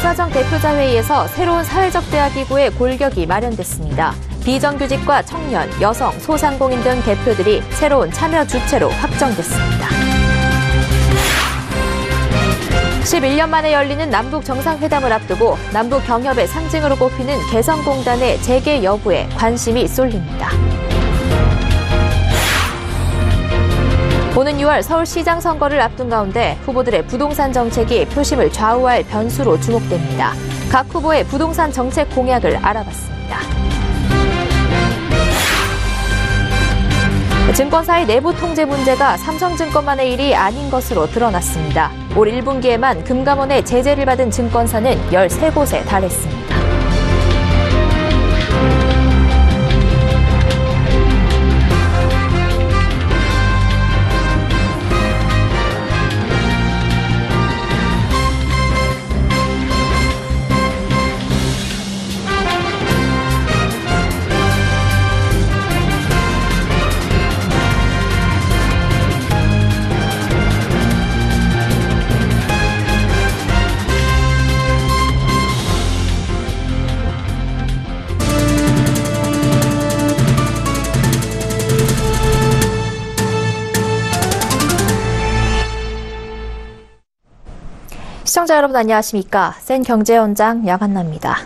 노사정 대표자 회의에서 새로운 사회적 대화 기구의 골격이 마련됐습니다. 비정규직과 청년, 여성, 소상공인 등 대표들이 새로운 참여 주체로 확정됐습니다. 11년 만에 열리는 남북 정상회담을 앞두고 남북 경협의 상징으로 꼽히는 개성공단의 재개 여부에 관심이 쏠립니다. 오는 6월 서울시장 선거를 앞둔 가운데 후보들의 부동산 정책이 표심을 좌우할 변수로 주목됩니다. 각 후보의 부동산 정책 공약을 알아봤습니다. 증권사의 내부 통제 문제가 삼성증권만의 일이 아닌 것으로 드러났습니다. 올 1분기에만 금감원의 제재를 받은 증권사는 13곳에 달했습니다. 시청자 여러분 안녕하십니까? 센 경제연장 양한나입니다.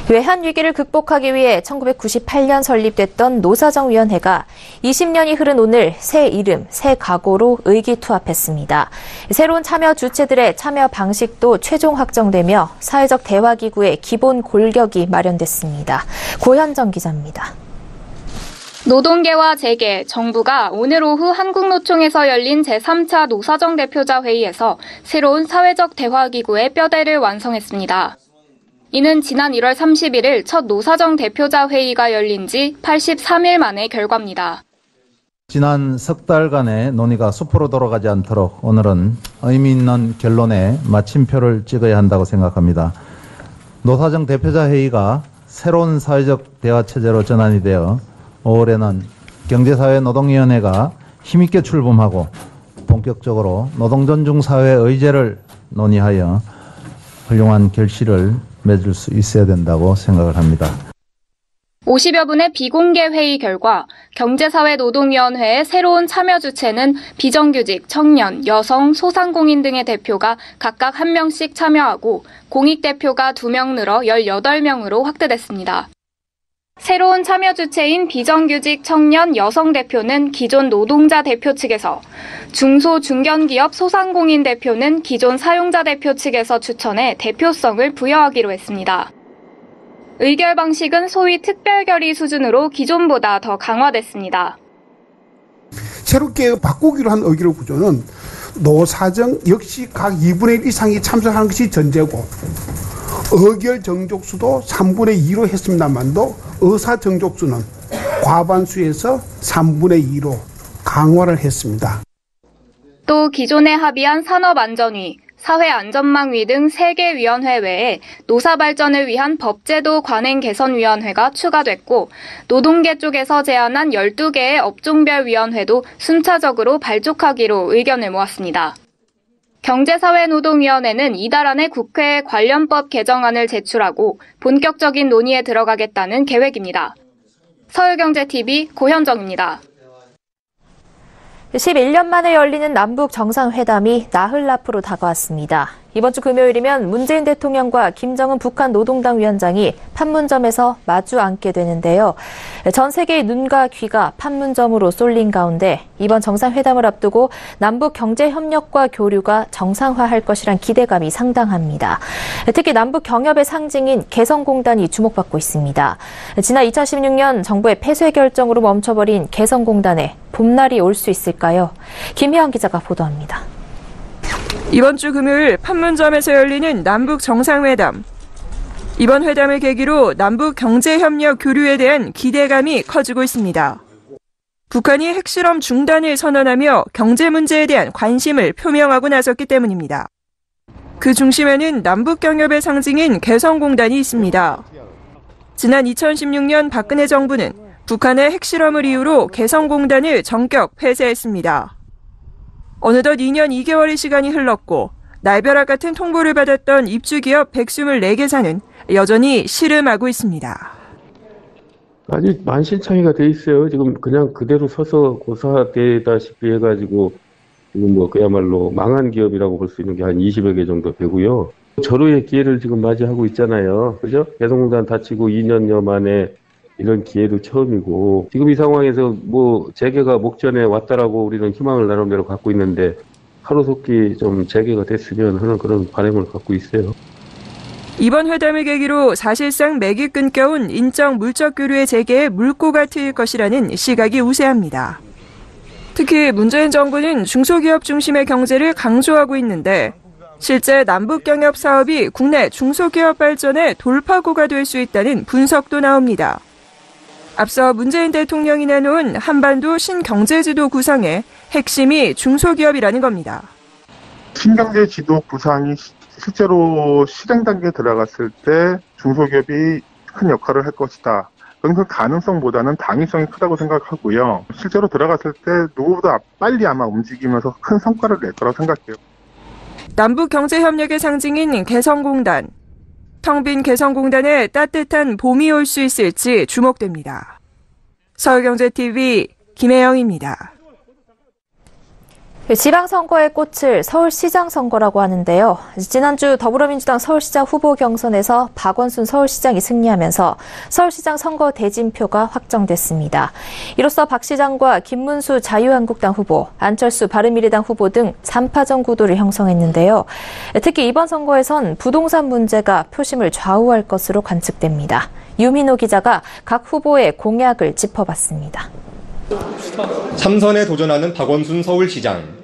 외환 위기를 극복하기 위해 1998년 설립됐던 노사정위원회가 20년이 흐른 오늘 새 이름, 새 각오로 의기투합했습니다. 새로운 참여 주체들의 참여 방식도 최종 확정되며 사회적 대화기구의 기본 골격이 마련됐습니다. 고현정 기자입니다. 노동계와 재계, 정부가 오늘 오후 한국노총에서 열린 제3차 노사정 대표자 회의에서 새로운 사회적 대화기구의 뼈대를 완성했습니다. 이는 지난 1월 31일 첫 노사정 대표자 회의가 열린 지 83일 만의 결과입니다. 지난 석 달간의 논의가 수포로 돌아가지 않도록 오늘은 의미 있는 결론에 마침표를 찍어야 한다고 생각합니다. 노사정 대표자 회의가 새로운 사회적 대화 체제로 전환이 되어 5월에는 경제사회노동위원회가 힘있게 출범하고 본격적으로 노동존중사회 의제를 논의하여 훌륭한 결실을 맺을 수 있어야 된다고 생각을 합니다. 50여 분의 비공개 회의 결과 경제사회노동위원회의 새로운 참여 주체는 비정규직, 청년, 여성, 소상공인 등의 대표가 각각 1명씩 참여하고 공익대표가 2명 늘어 18명으로 확대됐습니다. 새로운 참여 주체인 비정규직 청년 여성 대표는 기존 노동자 대표 측에서, 중소 중견기업 소상공인 대표는 기존 사용자 대표 측에서 추천해 대표성을 부여하기로 했습니다. 의결 방식은 소위 특별결의 수준으로 기존보다 더 강화됐습니다. 새롭게 바꾸기로 한 의결 구조는 노사정 역시 각 2분의 1 이상이 참석하는 것이 전제고 의결 정족수도 3분의 2로 했습니다만도 의사 정족수는 과반수에서 3분의 2로 강화를 했습니다. 또 기존에 합의한 산업안전위, 사회안전망위 등 3개 위원회 외에 노사발전을 위한 법제도 관행 개선위원회가 추가됐고 노동계 쪽에서 제안한 12개의 업종별 위원회도 순차적으로 발족하기로 의견을 모았습니다. 경제사회노동위원회는 이달 안에 국회에 관련법 개정안을 제출하고 본격적인 논의에 들어가겠다는 계획입니다. 서울경제TV 고현정입니다. 11년 만에 열리는 남북 정상회담이 나흘 앞으로 다가왔습니다. 이번 주 금요일이면 문재인 대통령과 김정은 북한 노동당 위원장이 판문점에서 마주 앉게 되는데요. 전 세계의 눈과 귀가 판문점으로 쏠린 가운데 이번 정상회담을 앞두고 남북 경제 협력과 교류가 정상화할 것이란 기대감이 상당합니다. 특히 남북 경협의 상징인 개성공단이 주목받고 있습니다. 지난 2016년 정부의 폐쇄 결정으로 멈춰버린 개성공단에 봄날이 올 수 있을까요? 김혜영 기자가 보도합니다. 이번 주 금요일 판문점에서 열리는 남북 정상회담. 이번 회담을 계기로 남북 경제협력 교류에 대한 기대감이 커지고 있습니다. 북한이 핵실험 중단을 선언하며 경제 문제에 대한 관심을 표명하고 나섰기 때문입니다. 그 중심에는 남북 경협의 상징인 개성공단이 있습니다. 지난 2016년 박근혜 정부는 북한의 핵실험을 이유로 개성공단을 전격 폐쇄했습니다. 어느덧 2년 2개월의 시간이 흘렀고 날벼락 같은 통보를 받았던 입주기업 124개사는 여전히 씨름하고 있습니다. 아직 만신창이가 돼 있어요. 지금 그냥 그대로 서서 고사되다시피 해가지고 지금 뭐 그야말로 망한 기업이라고 볼 수 있는 게 한 20여 개 정도 되고요. 절호의 기회를 지금 맞이하고 있잖아요. 그죠? 개성공단 닫히고 2년여 만에 이런 기회도 처음이고 지금 이 상황에서 뭐 재개가 목전에 왔다라고 우리는 희망을 나름대로 갖고 있는데 하루속히 좀 재개가 됐으면 하는 그런 바람을 갖고 있어요. 이번 회담을 계기로 사실상 맥이 끊겨온 인적 물적 교류의 재개에 물꼬가 트일 것이라는 시각이 우세합니다. 특히 문재인 정부는 중소기업 중심의 경제를 강조하고 있는데 실제 남북경협 사업이 국내 중소기업 발전의 돌파구가 될 수 있다는 분석도 나옵니다. 앞서 문재인 대통령이 내놓은 한반도 신경제지도 구상의 핵심이 중소기업이라는 겁니다. 신경제지도 구상이 실제로 실행 단계에 들어갔을 때 중소기업이 큰 역할을 할 것이다. 저는 그 가능성보다는 당위성이 크다고 생각하고요. 실제로 들어갔을 때 누구보다 빨리 아마 움직이면서 큰 성과를 낼 거라고 생각해요. 남북 경제협력의 상징인 개성공단. 텅 빈 개성공단에 따뜻한 봄이 올 수 있을지 주목됩니다. 서울경제TV 김혜영입니다. 지방선거의 꽃을 서울시장 선거라고 하는데요. 지난주 더불어민주당 서울시장 후보 경선에서 박원순 서울시장이 승리하면서 서울시장 선거 대진표가 확정됐습니다. 이로써 박 시장과 김문수 자유한국당 후보, 안철수 바른미래당 후보 등 3파전 구도를 형성했는데요. 특히 이번 선거에선 부동산 문제가 표심을 좌우할 것으로 관측됩니다. 유민호 기자가 각 후보의 공약을 짚어봤습니다. 3선에 도전하는 박원순 서울시장.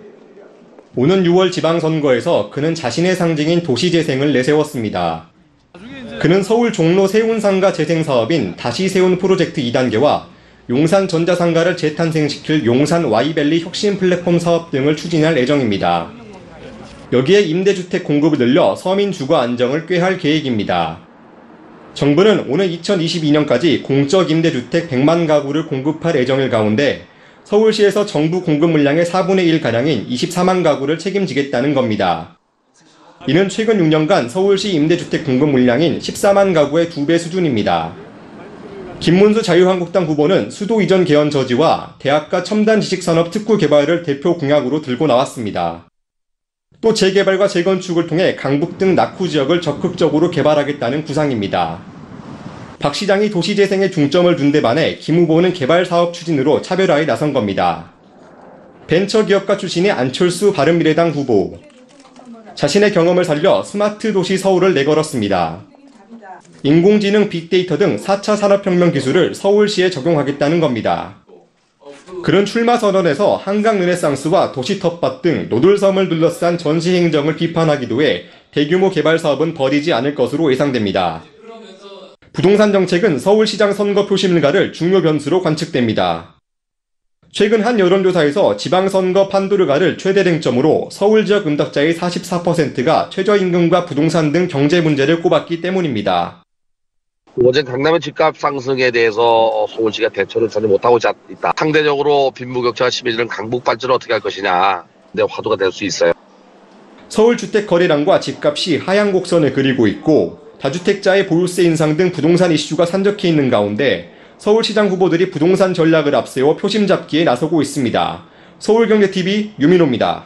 오는 6월 지방선거에서 그는 자신의 상징인 도시재생을 내세웠습니다. 그는 서울 종로 세운상가 재생사업인 다시 세운 프로젝트 2단계와 용산 전자상가를 재탄생시킬 용산 Y밸리 혁신 플랫폼 사업 등을 추진할 예정입니다. 여기에 임대주택 공급을 늘려 서민 주거 안정을 꾀할 계획입니다. 정부는 오는 2022년까지 공적 임대주택 100만 가구를 공급할 예정일 가운데 서울시에서 정부 공급 물량의 4분의 1가량인 24만 가구를 책임지겠다는 겁니다. 이는 최근 6년간 서울시 임대주택 공급 물량인 14만 가구의 2배 수준입니다. 김문수 자유한국당 후보는 수도 이전 개헌 저지와 대학가 첨단 지식산업 특구 개발을 대표 공약으로 들고 나왔습니다. 또 재개발과 재건축을 통해 강북 등 낙후 지역을 적극적으로 개발하겠다는 구상입니다. 박 시장이 도시재생에 중점을 둔 데 반해 김 후보는 개발사업 추진으로 차별화에 나선 겁니다. 벤처기업가 출신의 안철수 바른미래당 후보. 자신의 경험을 살려 스마트 도시 서울을 내걸었습니다. 인공지능 빅데이터 등 4차 산업혁명 기술을 서울시에 적용하겠다는 겁니다. 그런 출마 선언에서 한강 르네상스와 도시 텃밭 등 노들섬을 둘러싼 전시 행정을 비판하기도 해 대규모 개발 사업은 벌이지 않을 것으로 예상됩니다. 부동산 정책은 서울시장 선거 표심을 가를 중요 변수로 관측됩니다. 최근 한 여론조사에서 지방선거 판도를 가를 최대 쟁점으로 서울 지역 응답자의 44%가 최저임금과 부동산 등 경제 문제를 꼽았기 때문입니다. 어제 강남의 집값 상승에 대해서 서울시가 대처를 전혀 못하고 있다. 상대적으로 빈부격차가 심해지는 강북 발전을 어떻게 할 것이냐. 근데 화두가 될 수 있어요. 서울 주택 거래량과 집값이 하향 곡선을 그리고 있고 다주택자의 보유세 인상 등 부동산 이슈가 산적해 있는 가운데 서울시장 후보들이 부동산 전략을 앞세워 표심 잡기에 나서고 있습니다. 서울경제TV 유민호입니다.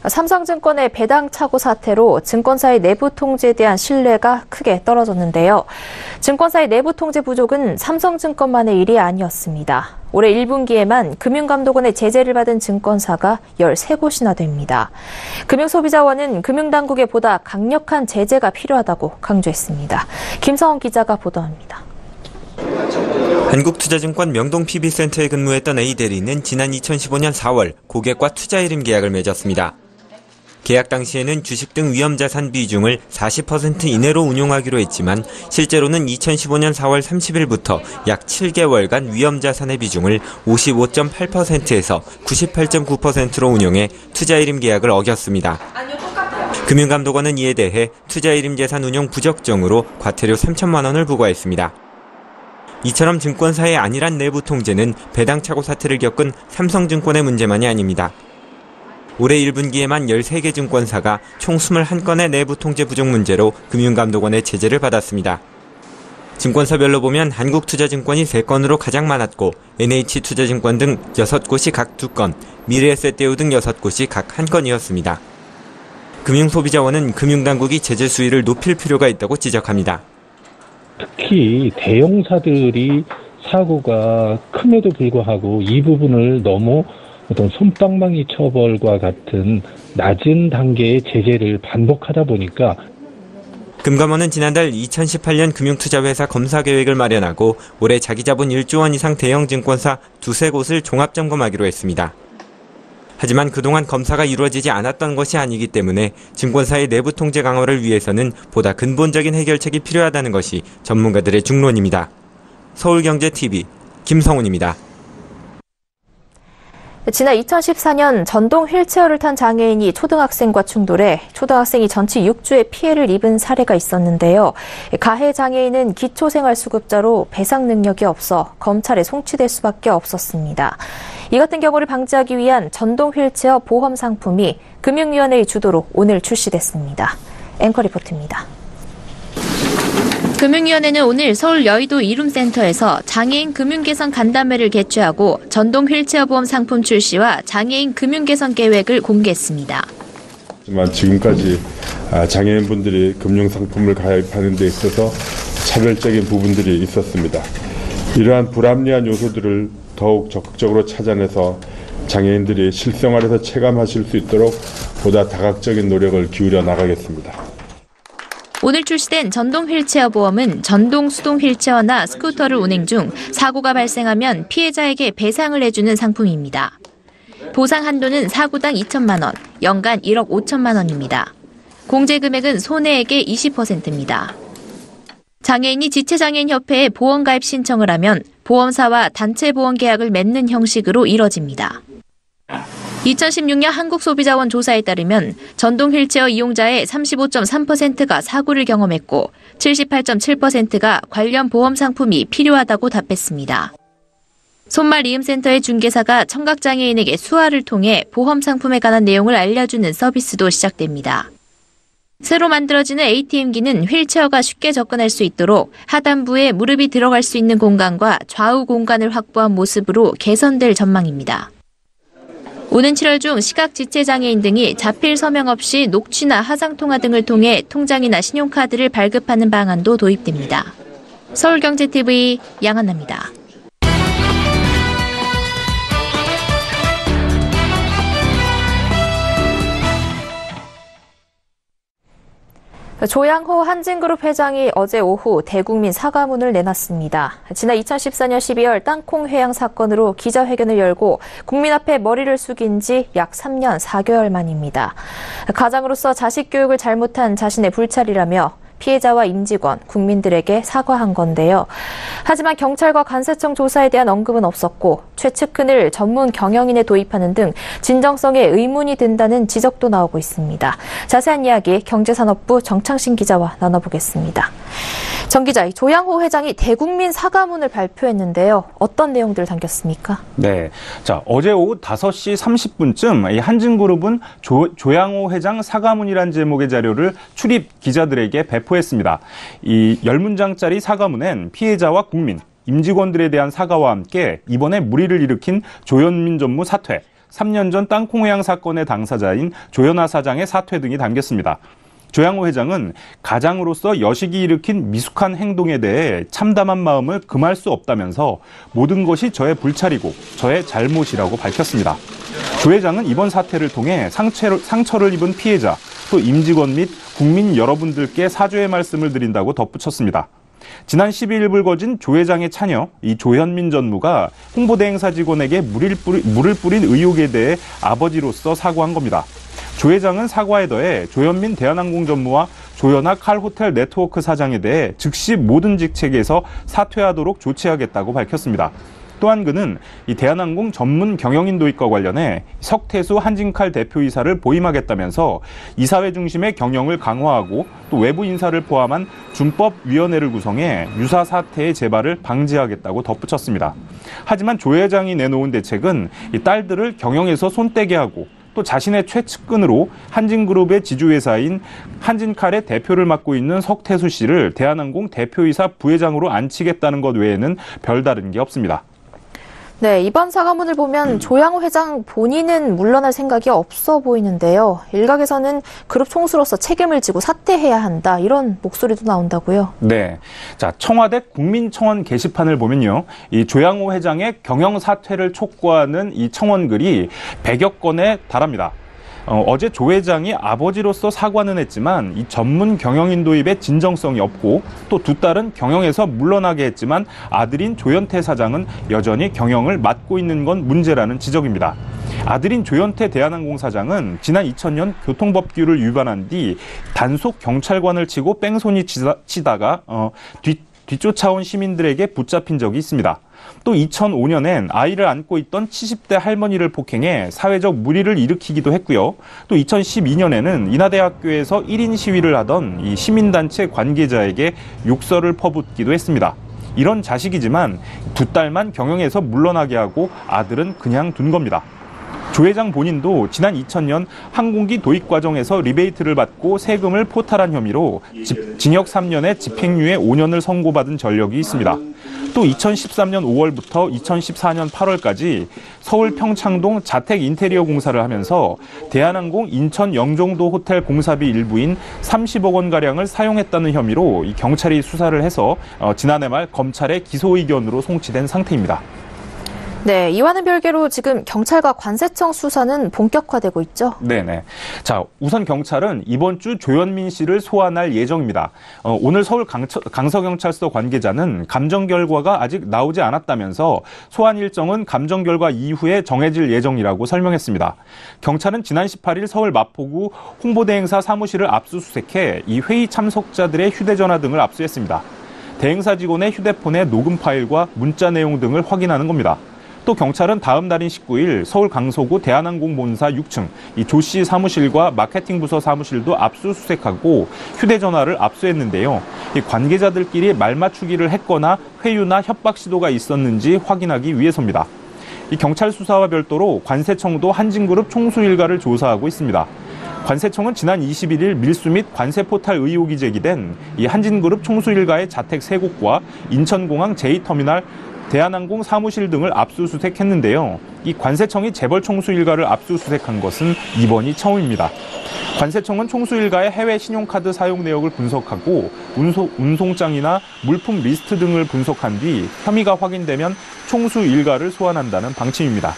삼성증권의 배당 착오 사태로 증권사의 내부 통제에 대한 신뢰가 크게 떨어졌는데요. 증권사의 내부 통제 부족은 삼성증권만의 일이 아니었습니다. 올해 1분기에만 금융감독원의 제재를 받은 증권사가 13곳이나 됩니다. 금융소비자원은 금융당국에 보다 강력한 제재가 필요하다고 강조했습니다. 김서원 기자가 보도합니다. 한국투자증권 명동 PB센터에 근무했던 A 대리는 지난 2015년 4월 고객과 투자이름 계약을 맺었습니다. 계약 당시에는 주식 등 위험자산 비중을 40% 이내로 운용하기로 했지만 실제로는 2015년 4월 30일부터 약 7개월간 위험자산의 비중을 55.8%에서 98.9%로 운용해 투자이름 계약을 어겼습니다. 금융감독원은 이에 대해 투자이름 재산 운용 부적정으로 과태료 3천만 원을 부과했습니다. 이처럼 증권사의 안일한 내부 통제는 배당 착오 사태를 겪은 삼성증권의 문제만이 아닙니다. 올해 1분기에만 13개 증권사가 총 21건의 내부 통제 부족 문제로 금융감독원의 제재를 받았습니다. 증권사별로 보면 한국투자증권이 3건으로 가장 많았고 NH투자증권 등 6곳이 각 2건, 미래에셋대우 등 6곳이 각 1건이었습니다. 금융소비자원은 금융당국이 제재 수위를 높일 필요가 있다고 지적합니다. 특히 대형사들이 사고가 큼에도 불구하고 이 부분을 너무 어떤 솜방망이 처벌과 같은 낮은 단계의 제재를 반복하다 보니까 금감원은 지난달 2018년 금융투자회사 검사 계획을 마련하고 올해 자기자본 1조 원 이상 대형 증권사 2-3곳을 종합점검하기로 했습니다. 하지만 그동안 검사가 이루어지지 않았던 것이 아니기 때문에 증권사의 내부 통제 강화를 위해서는 보다 근본적인 해결책이 필요하다는 것이 전문가들의 중론입니다. 서울경제TV 김성훈입니다. 지난 2014년 전동 휠체어를 탄 장애인이 초등학생과 충돌해 초등학생이 전치 6주의 피해를 입은 사례가 있었는데요. 가해 장애인은 기초생활수급자로 배상 능력이 없어 검찰에 송치될 수밖에 없었습니다. 이 같은 경우를 방지하기 위한 전동 휠체어 보험 상품이 금융위원회의 주도로 오늘 출시됐습니다. 앵커 리포트입니다. 금융위원회는 오늘 서울 여의도 이룸센터에서 장애인 금융개선 간담회를 개최하고 전동 휠체어 보험 상품 출시와 장애인 금융개선 계획을 공개했습니다. 하지만 지금까지 장애인분들이 금융상품을 가입하는 데 있어서 차별적인 부분들이 있었습니다. 이러한 불합리한 요소들을 더욱 적극적으로 찾아내서 장애인들이 실생활에서 체감하실 수 있도록 보다 다각적인 노력을 기울여 나가겠습니다. 오늘 출시된 전동 휠체어 보험은 전동 수동 휠체어나 스쿠터를 운행 중 사고가 발생하면 피해자에게 배상을 해주는 상품입니다. 보상 한도는 사고당 2천만 원, 연간 1억 5천만 원입니다. 공제 금액은 손해액의 20%입니다. 장애인이 지체장애인협회에 보험가입 신청을 하면 보험사와 단체 보험 계약을 맺는 형식으로 이뤄집니다. 2016년 한국소비자원 조사에 따르면 전동 휠체어 이용자의 35.3%가 사고를 경험했고 78.7%가 관련 보험 상품이 필요하다고 답했습니다. 손말이음센터의 중개사가 청각장애인에게 수화를 통해 보험 상품에 관한 내용을 알려주는 서비스도 시작됩니다. 새로 만들어지는 ATM기는 휠체어가 쉽게 접근할 수 있도록 하단부에 무릎이 들어갈 수 있는 공간과 좌우 공간을 확보한 모습으로 개선될 전망입니다. 오는 7월 중 시각지체장애인 등이 자필 서명 없이 녹취나 하상통화 등을 통해 통장이나 신용카드를 발급하는 방안도 도입됩니다. 서울경제TV 양한나입니다. 조양호 한진그룹 회장이 어제 오후 대국민 사과문을 내놨습니다. 지난 2014년 12월 땅콩 회항 사건으로 기자회견을 열고 국민 앞에 머리를 숙인 지 약 3년 4개월 만입니다. 가장으로서 자식 교육을 잘못한 자신의 불찰이라며 피해자와 임직원, 국민들에게 사과한 건데요. 하지만 경찰과 관세청 조사에 대한 언급은 없었고 최측근을 전문 경영인에 도입하는 등 진정성에 의문이 든다는 지적도 나오고 있습니다. 자세한 이야기 경제산업부 정창신 기자와 나눠보겠습니다. 정 기자, 조양호 회장이 대국민 사과문을 발표했는데요. 어떤 내용들 담겼습니까? 네, 자 어제 오후 5시 30분쯤 이 한진그룹은 조양호 회장 사과문이란 제목의 자료를 출입 기자들에게 배포했습니다. 이 10문장짜리 사과문엔 피해자와 국민, 임직원들에 대한 사과와 함께 이번에 물의를 일으킨 조현민 전무 사퇴, 3년 전 땅콩회항 사건의 당사자인 조현아 사장의 사퇴 등이 담겼습니다. 조양호 회장은 가장으로서 여식이 일으킨 미숙한 행동에 대해 참담한 마음을 금할 수 없다면서 모든 것이 저의 불찰이고 저의 잘못이라고 밝혔습니다. 조 회장은 이번 사태를 통해 상처를 입은 피해자, 또 임직원 및 국민 여러분들께 사죄의 말씀을 드린다고 덧붙였습니다. 지난 12일 불거진 조 회장의 차녀 이 조현민 전무가 홍보대행사 직원에게 물을 뿌린 의혹에 대해 아버지로서 사과한 겁니다. 조 회장은 사과에 더해 조현민 대한항공 전무와 조현아 칼호텔 네트워크 사장에 대해 즉시 모든 직책에서 사퇴하도록 조치하겠다고 밝혔습니다. 또한 그는 이 대한항공 전문 경영인 도입과 관련해 석태수 한진칼 대표이사를 보임하겠다면서 이사회 중심의 경영을 강화하고 또 외부 인사를 포함한 준법위원회를 구성해 유사 사태의 재발을 방지하겠다고 덧붙였습니다. 하지만 조 회장이 내놓은 대책은 이 딸들을 경영에서 손떼게 하고 또 자신의 최측근으로 한진그룹의 지주회사인 한진칼의 대표를 맡고 있는 석태수 씨를 대한항공 대표이사 부회장으로 앉히겠다는 것 외에는 별다른 게 없습니다. 네, 이번 사과문을 보면 조양호 회장 본인은 물러날 생각이 없어 보이는데요. 일각에서는 그룹 총수로서 책임을 지고 사퇴해야 한다, 이런 목소리도 나온다고요. 네. 자, 청와대 국민청원 게시판을 보면요. 이 조양호 회장의 경영 사퇴를 촉구하는 이 청원글이 100여 건에 달합니다. 어제 조 회장이 아버지로서 사과는 했지만 이 전문 경영인 도입에 진정성이 없고 또 두 딸은 경영에서 물러나게 했지만 아들인 조현태 사장은 여전히 경영을 맡고 있는 건 문제라는 지적입니다. 아들인 조현태 대한항공 사장은 지난 2000년 교통법규를 위반한 뒤 단속 경찰관을 치고 뺑소니 치다가 뒤쫓아온 시민들에게 붙잡힌 적이 있습니다. 또 2005년엔 아이를 안고 있던 70대 할머니를 폭행해 사회적 물의를 일으키기도 했고요. 또 2012년에는 인하대학교에서 1인 시위를 하던 이 시민단체 관계자에게 욕설을 퍼붓기도 했습니다. 이런 자식이지만 두 딸만 경영에서 물러나게 하고 아들은 그냥 둔 겁니다. 조 회장 본인도 지난 2000년 항공기 도입 과정에서 리베이트를 받고 세금을 포탈한 혐의로 징역 3년에 집행유예 5년을 선고받은 전력이 있습니다. 또 2013년 5월부터 2014년 8월까지 서울 평창동 자택 인테리어 공사를 하면서 대한항공 인천 영종도 호텔 공사비 일부인 30억 원가량을 사용했다는 혐의로 이 경찰이 수사를 해서 지난해 말 검찰의 기소 의견으로 송치된 상태입니다. 네, 이와는 별개로 지금 경찰과 관세청 수사는 본격화되고 있죠? 네네. 자, 우선 경찰은 이번 주 조현민 씨를 소환할 예정입니다. 오늘 서울 강서경찰서 관계자는 감정 결과가 아직 나오지 않았다면서 소환 일정은 감정 결과 이후에 정해질 예정이라고 설명했습니다. 경찰은 지난 18일 서울 마포구 홍보대행사 사무실을 압수수색해 이 회의 참석자들의 휴대전화 등을 압수했습니다. 대행사 직원의 휴대폰의 녹음 파일과 문자 내용 등을 확인하는 겁니다. 또 경찰은 다음 날인 19일 서울 강서구 대한항공 본사 6층 이 조 씨 사무실과 마케팅 부서 사무실도 압수수색하고 휴대전화를 압수했는데요. 이 관계자들끼리 말맞추기를 했거나 회유나 협박 시도가 있었는지 확인하기 위해서입니다. 이 경찰 수사와 별도로 관세청도 한진그룹 총수 일가를 조사하고 있습니다. 관세청은 지난 21일 밀수 및 관세 포탈 의혹이 제기된 이 한진그룹 총수 일가의 자택 3곳과 인천공항 제2터미널 대한항공 사무실 등을 압수수색했는데요. 이 관세청이 재벌 총수 일가를 압수수색한 것은 이번이 처음입니다. 관세청은 총수 일가의 해외 신용카드 사용 내역을 분석하고 운송장이나 물품 리스트 등을 분석한 뒤 혐의가 확인되면 총수 일가를 소환한다는 방침입니다.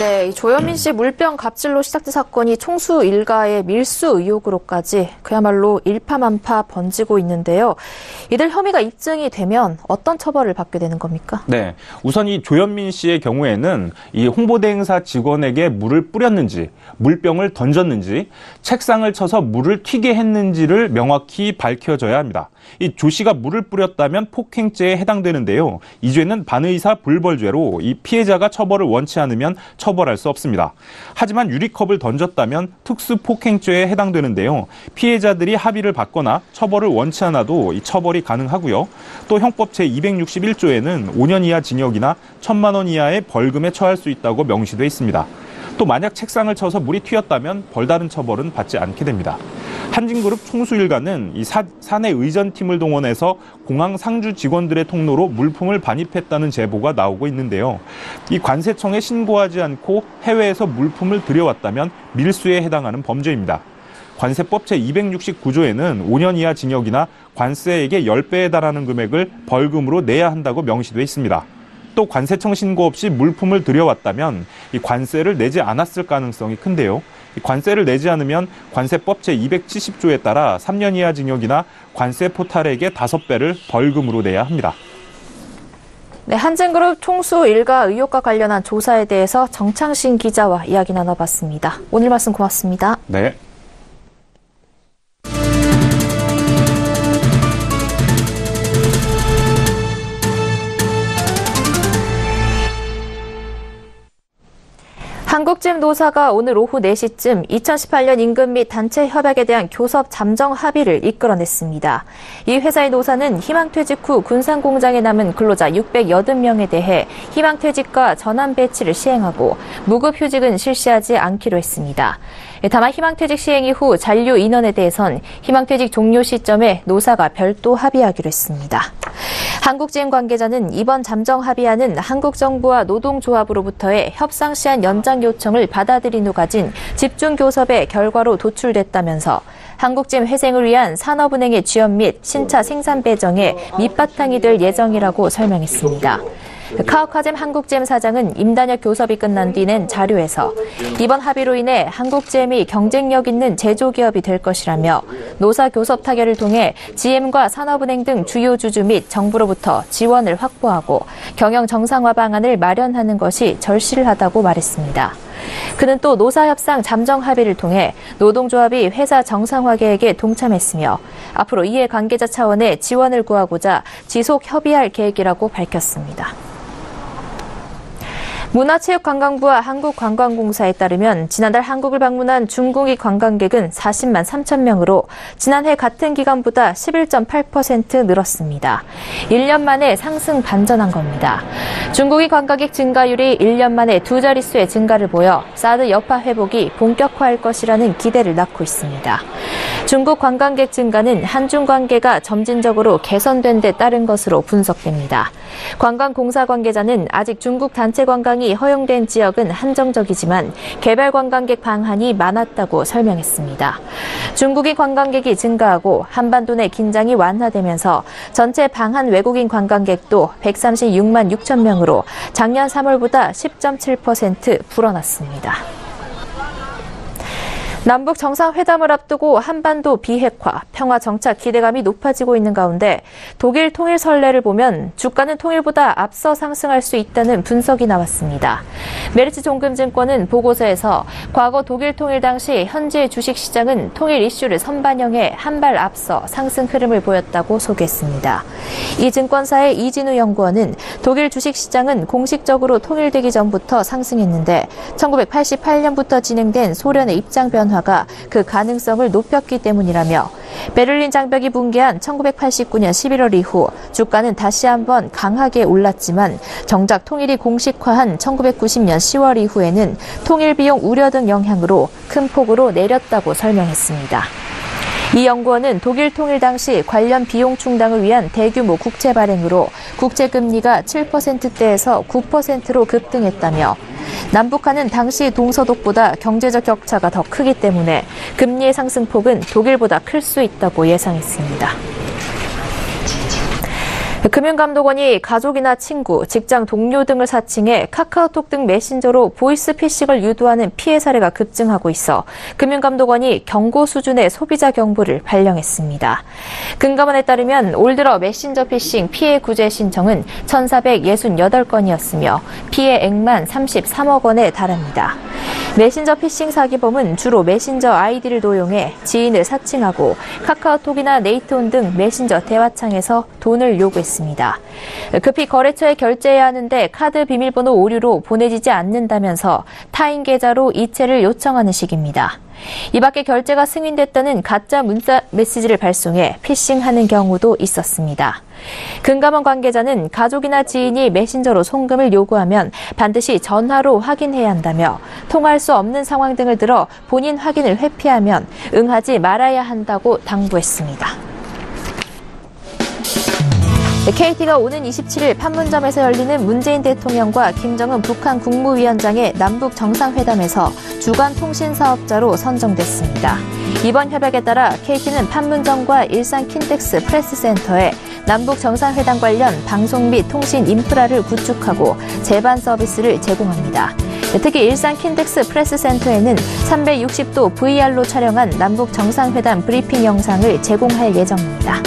네, 조현민 씨 물병 갑질로 시작된 사건이 총수 일가의 밀수 의혹으로까지 그야말로 일파만파 번지고 있는데요. 이들 혐의가 입증이 되면 어떤 처벌을 받게 되는 겁니까? 네, 우선 이 조현민 씨의 경우에는 이 홍보대행사 직원에게 물을 뿌렸는지, 물병을 던졌는지, 책상을 쳐서 물을 튀게 했는지를 명확히 밝혀져야 합니다. 이 조 씨가 물을 뿌렸다면 폭행죄에 해당되는데요. 이 죄는 반의사 불벌죄로 이 피해자가 처벌을 원치 않으면 처벌할 수 없습니다. 하지만 유리컵을 던졌다면 특수폭행죄에 해당되는데요. 피해자들이 합의를 받거나 처벌을 원치 않아도 이 처벌이 가능하고요. 또 형법 제261조에는 5년 이하 징역이나 1,000만 원 이하의 벌금에 처할 수 있다고 명시돼 있습니다. 또 만약 책상을 쳐서 물이 튀었다면 별다른 처벌은 받지 않게 됩니다. 한진그룹 총수 일가는 이 사내 의전팀을 동원해서 공항 상주 직원들의 통로로 물품을 반입했다는 제보가 나오고 있는데요. 이 관세청에 신고하지 않고 해외에서 물품을 들여왔다면 밀수에 해당하는 범죄입니다. 관세법 제269조에는 5년 이하 징역이나 관세액의 10배에 달하는 금액을 벌금으로 내야 한다고 명시돼 있습니다. 또 관세청 신고 없이 물품을 들여왔다면 이 관세를 내지 않았을 가능성이 큰데요. 이 관세를 내지 않으면 관세법 제270조에 따라 3년 이하 징역이나 관세 포탈액의 5배를 벌금으로 내야 합니다. 네, 한진그룹 총수 일가 의혹과 관련한 조사에 대해서 정창신 기자와 이야기 나눠봤습니다. 오늘 말씀 고맙습니다. 네. 한국잼 노사가 오늘 오후 4시쯤 2018년 임금 및 단체 협약에 대한 교섭 잠정 합의를 이끌어냈습니다. 이 회사의 노사는 희망퇴직 후 군산공장에 남은 근로자 680명에 대해 희망퇴직과 전환 배치를 시행하고 무급휴직은 실시하지 않기로 했습니다. 다만 희망퇴직 시행 이후 잔류 인원에 대해선 희망퇴직 종료 시점에 노사가 별도 합의하기로 했습니다. 한국GM 관계자는 이번 잠정 합의안은 한국 정부와 노동조합으로부터의 협상 시한 연장 요청을 받아들인 후 가진 집중교섭의 결과로 도출됐다면서 한국GM 회생을 위한 산업은행의 지원 및 신차 생산 배정에 밑바탕이 될 예정이라고 설명했습니다. 카오카잼 한국잼 사장은 임단협 교섭이 끝난 뒤 낸 자료에서 이번 합의로 인해 한국잼이 경쟁력 있는 제조기업이 될 것이라며 노사 교섭 타결을 통해 GM과 산업은행 등 주요 주주 및 정부로부터 지원을 확보하고 경영 정상화 방안을 마련하는 것이 절실하다고 말했습니다. 그는 또 노사협상 잠정 합의를 통해 노동조합이 회사 정상화 계획에 동참했으며 앞으로 이해 관계자 차원의 지원을 구하고자 지속 협의할 계획이라고 밝혔습니다. 문화체육관광부와 한국관광공사에 따르면 지난달 한국을 방문한 중국인 관광객은 40만 3천 명으로 지난해 같은 기간보다 11.8% 늘었습니다. 1년 만에 상승 반전한 겁니다. 중국인 관광객 증가율이 1년 만에 두 자릿수의 증가를 보여 사드 여파 회복이 본격화할 것이라는 기대를 낳고 있습니다. 중국 관광객 증가는 한중 관계가 점진적으로 개선된 데 따른 것으로 분석됩니다. 관광공사 관계자는 아직 중국 단체 관광이 허용된 지역은 한정적이지만 개발 관광객 방한이 많았다고 설명했습니다. 중국인 관광객이 증가하고 한반도 내 긴장이 완화되면서 전체 방한 외국인 관광객도 136만 6천 명으로 작년 3월보다 10.7% 불어났습니다. 남북 정상회담을 앞두고 한반도 비핵화, 평화 정착 기대감이 높아지고 있는 가운데 독일 통일 선례를 보면 주가는 통일보다 앞서 상승할 수 있다는 분석이 나왔습니다. 메리츠 종금증권은 보고서에서 과거 독일 통일 당시 현재 주식시장은 통일 이슈를 선반영해 한 발 앞서 상승 흐름을 보였다고 소개했습니다. 이 증권사의 이진우 연구원은 독일 주식시장은 공식적으로 통일되기 전부터 상승했는데 1988년부터 진행된 소련의 입장 변화가 그 가능성을 높였기 때문이라며 베를린 장벽이 붕괴한 1989년 11월 이후 주가는 다시 한번 강하게 올랐지만 정작 통일이 공식화한 1990년 10월 이후에는 통일 비용 우려 등 영향으로 큰 폭으로 내렸다고 설명했습니다. 이 연구원은 독일 통일 당시 관련 비용 충당을 위한 대규모 국채 발행으로 국채 금리가 7%대에서 9%로 급등했다며 남북한은 당시 동서독보다 경제적 격차가 더 크기 때문에 금리의 상승폭은 독일보다 클 수 있다고 예상했습니다. 금융감독원이 가족이나 친구, 직장 동료 등을 사칭해 카카오톡 등 메신저로 보이스피싱을 유도하는 피해 사례가 급증하고 있어 금융감독원이 경고 수준의 소비자 경보를 발령했습니다. 금감원에 따르면 올 들어 메신저 피싱 피해 구제 신청은 1,468건이었으며 피해액만 33억 원에 달합니다. 메신저 피싱 사기범은 주로 메신저 아이디를 도용해 지인을 사칭하고 카카오톡이나 네이트온 등 메신저 대화창에서 돈을 요구했습니다. 급히 거래처에 결제해야 하는데 카드 비밀번호 오류로 보내지지 않는다면서 타인 계좌로 이체를 요청하는 식입니다. 이 밖에 결제가 승인됐다는 가짜 문자 메시지를 발송해 피싱하는 경우도 있었습니다. 금감원 관계자는 가족이나 지인이 메신저로 송금을 요구하면 반드시 전화로 확인해야 한다며 통화할 수 없는 상황 등을 들어 본인 확인을 회피하면 응하지 말아야 한다고 당부했습니다. KT가 오는 27일 판문점에서 열리는 문재인 대통령과 김정은 북한 국무위원장의 남북 정상회담에서 주간 통신사업자로 선정됐습니다. 이번 협약에 따라 KT는 판문점과 일산 킨텍스 프레스센터에 남북 정상회담 관련 방송 및 통신 인프라를 구축하고 제반 서비스를 제공합니다. 특히 일산 킨텍스 프레스센터에는 360도 VR로 촬영한 남북 정상회담 브리핑 영상을 제공할 예정입니다.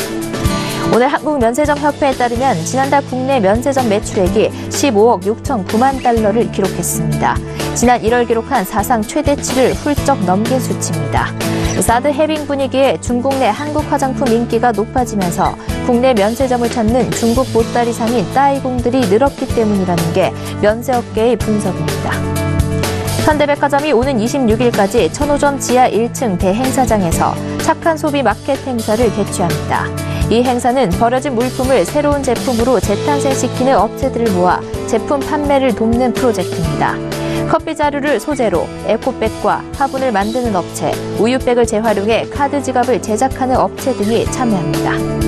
오늘 한국면세점협회에 따르면 지난달 국내 면세점 매출액이 15억 6,009만 달러를 기록했습니다. 지난 1월 기록한 사상 최대치를 훌쩍 넘긴 수치입니다. 사드 해빙 분위기에 중국 내 한국 화장품 인기가 높아지면서 국내 면세점을 찾는 중국 보따리 상인 따이공들이 늘었기 때문이라는 게 면세업계의 분석입니다. 현대백화점이 오는 26일까지 천호점 지하 1층 대행사장에서 착한 소비 마켓 행사를 개최합니다. 이 행사는 버려진 물품을 새로운 제품으로 재탄생시키는 업체들을 모아 제품 판매를 돕는 프로젝트입니다. 커피 자루를 소재로 에코백과 화분을 만드는 업체, 우유백을 재활용해 카드 지갑을 제작하는 업체 등이 참여합니다.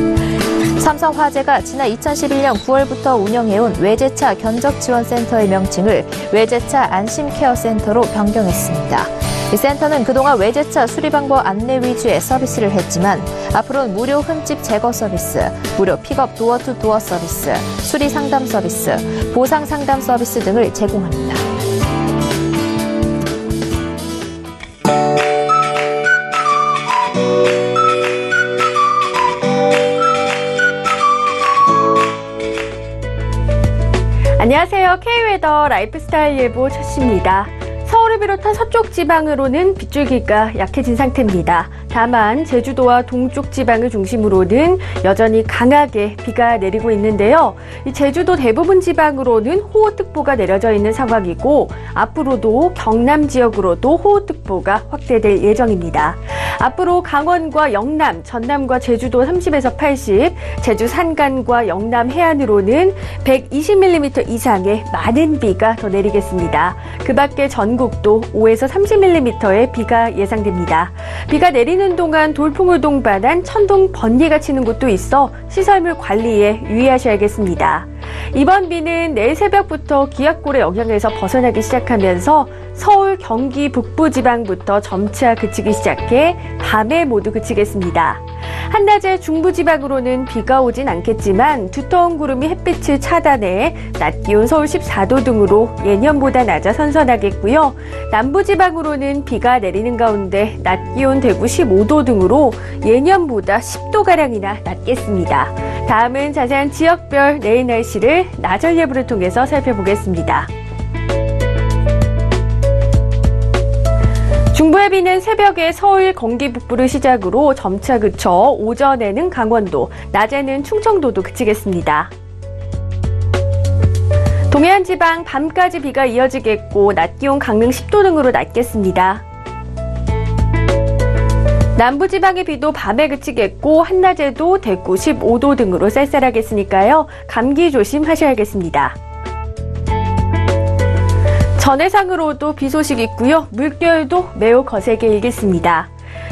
삼성화재가 지난 2011년 9월부터 운영해온 외제차 견적지원센터의 명칭을 외제차 안심케어센터로 변경했습니다. 이 센터는 그동안 외제차 수리 방법 안내 위주의 서비스를 했지만 앞으로는 무료 흠집 제거 서비스, 무료 픽업 도어투도어 서비스, 수리 상담 서비스, 보상 상담 서비스 등을 제공합니다. 안녕하세요. K웨더 라이프스타일 예보 첫시입니다. 서울을 비롯한 서쪽 지방으로는 빗줄기가 약해진 상태입니다. 다만 제주도와 동쪽 지방을 중심으로는 여전히 강하게 비가 내리고 있는데요. 이 제주도 대부분 지방으로는 호우특보가 내려져 있는 상황이고 앞으로도 경남 지역으로도 호우특보가 확대될 예정입니다. 앞으로 강원과 영남, 전남과 제주도 30에서 80, 제주 산간과 영남 해안으로는 120mm 이상의 많은 비가 더 내리겠습니다. 그 밖에 전국도 5에서 30mm의 비가 예상됩니다. 비가 내리는 동안 돌풍을 동반한 천둥, 번개가 치는 곳도 있어 시설물 관리에 유의하셔야겠습니다. 이번 비는 내일 새벽부터 기압골의 영향에서 벗어나기 시작하면서 서울, 경기 북부 지방부터 점차 그치기 시작해 밤에 모두 그치겠습니다. 한낮에 중부지방으로는 비가 오진 않겠지만 두터운 구름이 햇빛을 차단해 낮 기온 서울 14도 등으로 예년보다 낮아 선선하겠고요. 남부지방으로는 비가 내리는 가운데 낮 기온 대구 15도 등으로 예년보다 10도가량이나 낮겠습니다. 다음은 자세한 지역별 내일 날씨를 나절 예보를 통해서 살펴보겠습니다. 중부의 비는 새벽에 서울, 경기 북부를 시작으로 점차 그쳐 오전에는 강원도, 낮에는 충청도도 그치겠습니다. 동해안 지방 밤까지 비가 이어지겠고 낮 기온 강릉 10도 등으로 낮겠습니다. 남부지방의 비도 밤에 그치겠고 한낮에도 대구 15도 등으로 쌀쌀하겠으니까요. 감기 조심하셔야겠습니다. 전해상으로도 비 소식 있고요. 물결도 매우 거세게 일겠습니다.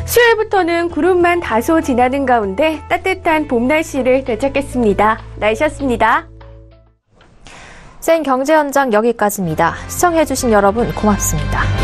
수요일부터는 구름만 다소 지나는 가운데 따뜻한 봄 날씨를 되찾겠습니다. 날씨였습니다. 센 경제 현장 여기까지입니다. 시청해주신 여러분 고맙습니다.